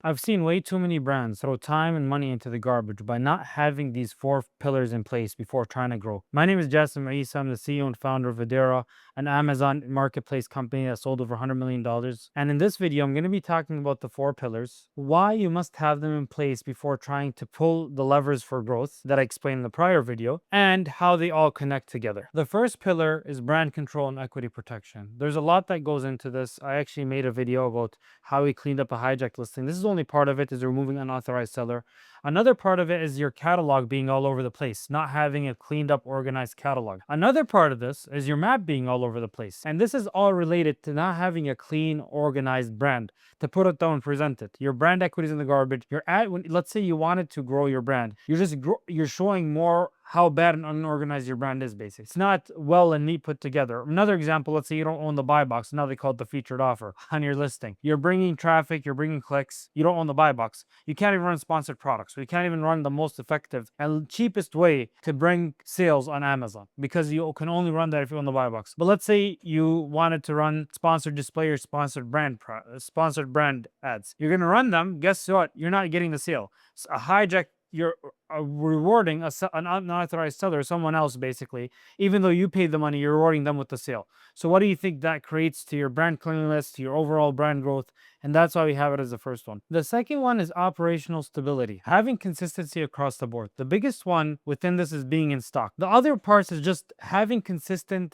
I've seen way too many brands throw time and money into the garbage by not having these four pillars in place before trying to grow. My name is Jassim Isa. I'm the CEO and founder of Videra, an Amazon marketplace company that sold over $100 million. And in this video, I'm going to be talking about the four pillars, why you must have them in place before trying to pull the levers for growth that I explained in the prior video, and how they all connect together. The first pillar is brand control and equity protection. There's a lot that goes into this. I actually made a video about how we cleaned up a hijacked listing. This is only part of it, is removing unauthorized seller. Another part of it is your catalog being all over the place, not having a cleaned up, organized catalog. Another part of this is your map being all over the place. And this is all related to not having a clean, organized brand to put it down and present it. Your brand equity is in the garbage. Let's say you wanted to grow your brand. You're showing more how bad and unorganized your brand is, basically. It's not well and neat put together. Another example, let's say you don't own the buy box. Now they call it the featured offer on your listing. You're bringing traffic, you're bringing clicks. You don't own the buy box. You can't even run sponsored products. So you can't even run the most effective and cheapest way to bring sales on Amazon, because you can only run that if you own the buy box. But let's say you wanted to run sponsored display or sponsored brand ads. You're going to run them. Guess what? You're not getting the sale. It's a hijack. You're rewarding an unauthorized seller, someone else, basically. Even though you paid the money, you're rewarding them with the sale. So what do you think that creates to your brand cleanliness, to your overall brand growth? And that's why we have it as the first one. The second one is operational stability, having consistency across the board. The biggest one within this is being in stock. The other parts is just having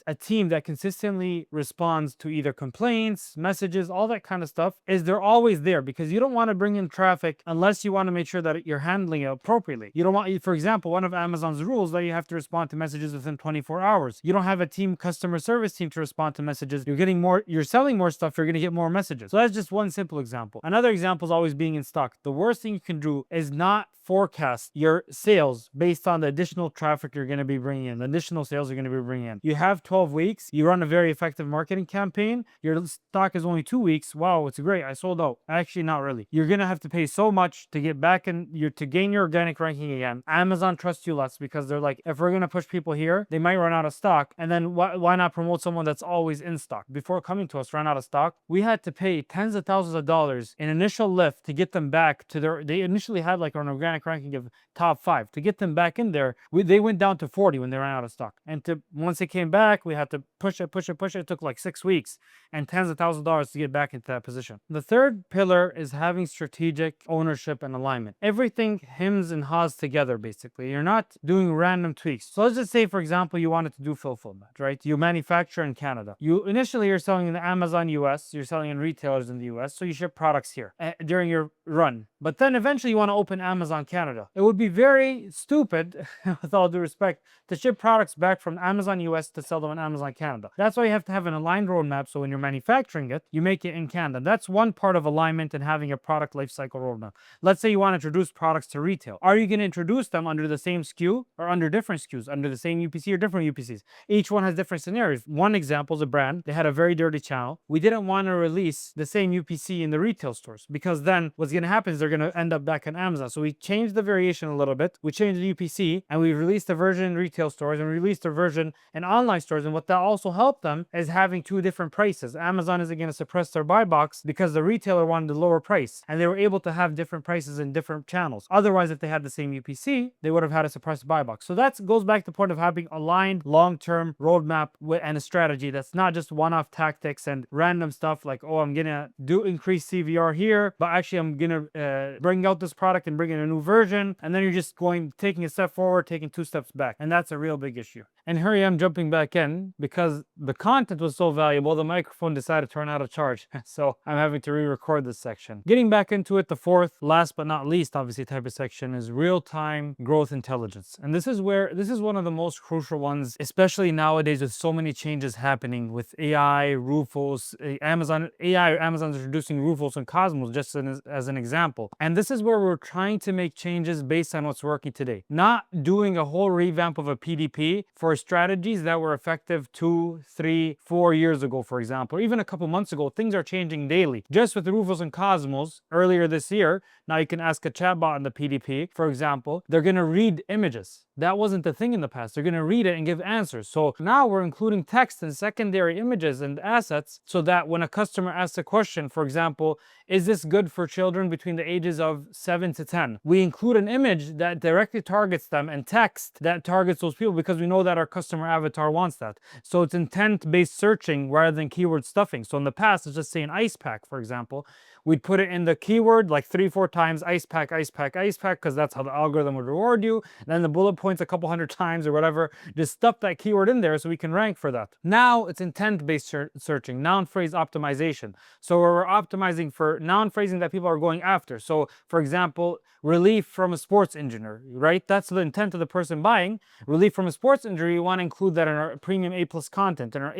a team that consistently responds to either complaints, messages, all that kind of stuff. They're always there, because you don't want to bring in traffic unless you want to make sure that you're handling it appropriately. You don't want, for example, one of Amazon's rules that you have to respond to messages within 24 hours. You don't have a customer service team to respond to messages. You're selling more stuff, you're going to get more messages. So that's just one simple example. Another example is always being in stock. The worst thing you can do is not forecast your sales based on the additional traffic you're going to be bringing in, the additional sales you're going to be bringing in. You have 12 weeks. You run a very effective marketing campaign. Your stock is only 2 weeks. Wow, it's great. I sold out. Actually, not really. You're going to have to pay so much to get back to gain your organic ranking again. Amazon trusts you less, because they're like, if we're going to push people here, they might run out of stock. And then why not promote someone that's always in stock? Before coming to us, ran out of stock. We had to pay tens of thousands of dollars in initial lift to get them back to they initially had like an organic ranking of top 5. To get them back in there, they went down to 40 when they ran out of stock. And once they came back, we had to push it. It took like 6 weeks and tens of thousands of dollars to get back into that position. The third pillar is having strategic ownership and alignment. Everything hems and haws together, basically. You're not doing random tweaks. So let's just say, for example, you wanted to do fulfillment, right? You manufacture in Canada. You're selling in Amazon US, you're selling in retailers in the US, so you ship products here during your run. But then eventually you want to open Amazon Canada. It would be very stupid, with all due respect, to ship products back from Amazon US to sell them in Amazon Canada. That's why you have to have an aligned roadmap, so when you're manufacturing it, you make it in Canada. That's one part of alignment and having a product lifecycle roadmap. Let's say you want to introduce products to retail. Are you going to introduce them under the same SKU or under different SKUs, under the same UPC or different UPCs? Each one has different scenarios. One example is a brand. They had a very dirty channel. We didn't want to release the same UPC in the retail stores, because then what's going to happen is they're going to end up back on Amazon. So we changed the variation a little bit. We changed the UPC, and we released a version in retail stores and released a version in online stores. And what that also helped them is having 2 different prices. Amazon isn't going to suppress their buy box because the retailer wanted the lower price, and they were able to have different prices in different channels. Otherwise, if they had the same UPC, they would have had a suppressed buy box. So that goes back to the point of having aligned long-term roadmap and a strategy that's not just one-off tactics and random stuff like, oh, I'm gonna increase CVR here, but actually I'm gonna bring out this product and bring in a new version, and then you're just taking a step forward, taking 2 steps back, and that's a real big issue. And here I am jumping back in because the content was so valuable, the microphone decided to run out of charge. So I'm having to re-record this section. Getting back into it, the fourth, last but not least, obviously, type of section is real-time growth intelligence. And this is one of the most crucial ones, especially nowadays with so many changes happening with AI, Rufus, Amazon's introducing Rufus and Cosmos just as an example. And this is where we're trying to make changes based on what's working today. Not doing a whole revamp of a PDP for strategies that were effective 2, 3, 4 years ago, for example, or even a couple months ago. Things are changing daily. Just with Rufus and Cosmos earlier this year, now you can ask a chatbot on the PDP, for example, they're going to read images. That wasn't the thing in the past. They're going to read it and give answers. So now we're including text and secondary images and assets so that when a customer asks a question, for example, is this good for children between the ages of 7 to 10? We include an image that directly targets them and text that targets those people because we know that our customer avatar wants that. So it's intent-based searching rather than keyword stuffing. So in the past, let's just say an ice pack, for example, we'd put it in the keyword like 3-4 times, ice pack, ice pack, ice pack, because that's how the algorithm would reward you. And then the bullet points a couple hundred times or whatever. Just stuff that keyword in there so we can rank for that. Now it's intent-based searching, noun phrase optimization. So we're optimizing for noun phrasing that people are going after. So for example, relief from a sports injury, right? That's the intent of the person buying. Relief from a sports injury, you want to include that in our premium A+ content, in our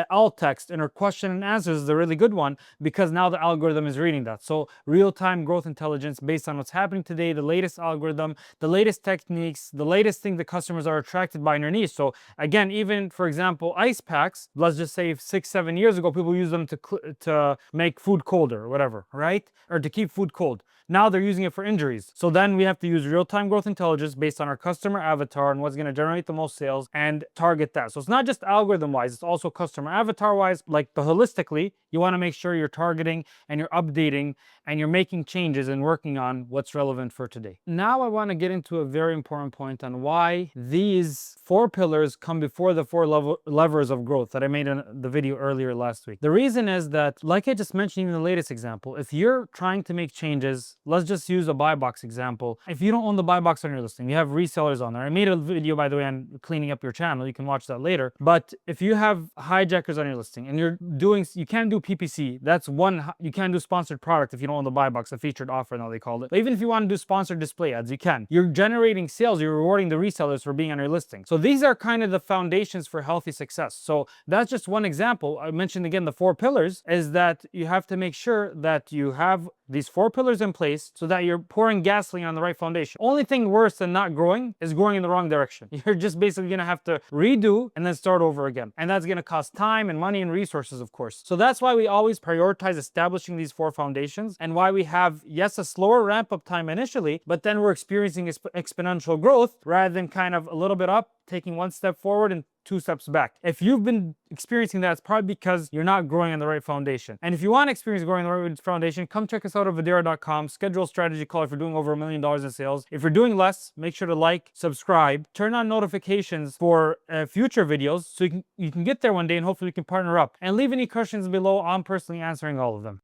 alt text, in our question and answers is a really good one because now the algorithm is reading that. So real-time growth intelligence based on what's happening today, the latest algorithm, the latest techniques, the latest thing the customers are attracted by in their niche. So again, even for example, ice packs, let's just say 6-7 years ago, people used them to make food colder or whatever, right? Or to keep food cold. Now they're using it for injuries. So then we have to use real-time growth intelligence based on our customer avatar and what's going to generate the most sales and target that. So it's not just algorithm-wise, it's also customer avatar-wise. Like the holistically, you want to make sure you're targeting and you're updating and you're making changes and working on what's relevant for today. Now I want to get into a very important point on why these 4 pillars come before the 4 levers of growth that I made in the video earlier last week. The reason is that, like I just mentioned in the latest example, if you're trying to make changes, let's just use a buy box example. If you don't own the buy box on your listing, you have resellers on there. I made a video, by the way, on cleaning up your channel. You can watch that later. But if you have hijackers on your listing and you can't do PPC. That's one, you can't do sponsored product if you don't own the buy box, a featured offer now they call it. But even if you want to do sponsored display ads, you can. You're generating sales, you're rewarding the resellers for being on your listing. So these are kind of the foundations for healthy success. So that's just one example. I mentioned again the 4 pillars is that you have to make sure that you have these 4 pillars in place so that you're pouring gasoline on the right foundation. Only thing worse than not growing is growing in the wrong direction. You're just basically going to have to redo and then start over again. And that's going to cost time and money and resources, of course. So that's why we always prioritize establishing these 4 foundations and why we have, yes, a slower ramp up time initially, but then we're experiencing exponential growth rather than kind of a little bit up, taking 1 step forward and 2 steps back. If you've been experiencing that, it's probably because you're not growing on the right foundation. And if you want to experience growing on the right foundation, come check us out at videra.com. Schedule a strategy call if you're doing over $1 million in sales. If you're doing less, make sure to like, subscribe, turn on notifications for future videos so you can get there one day and hopefully we can partner up. And leave any questions below. I'm personally answering all of them.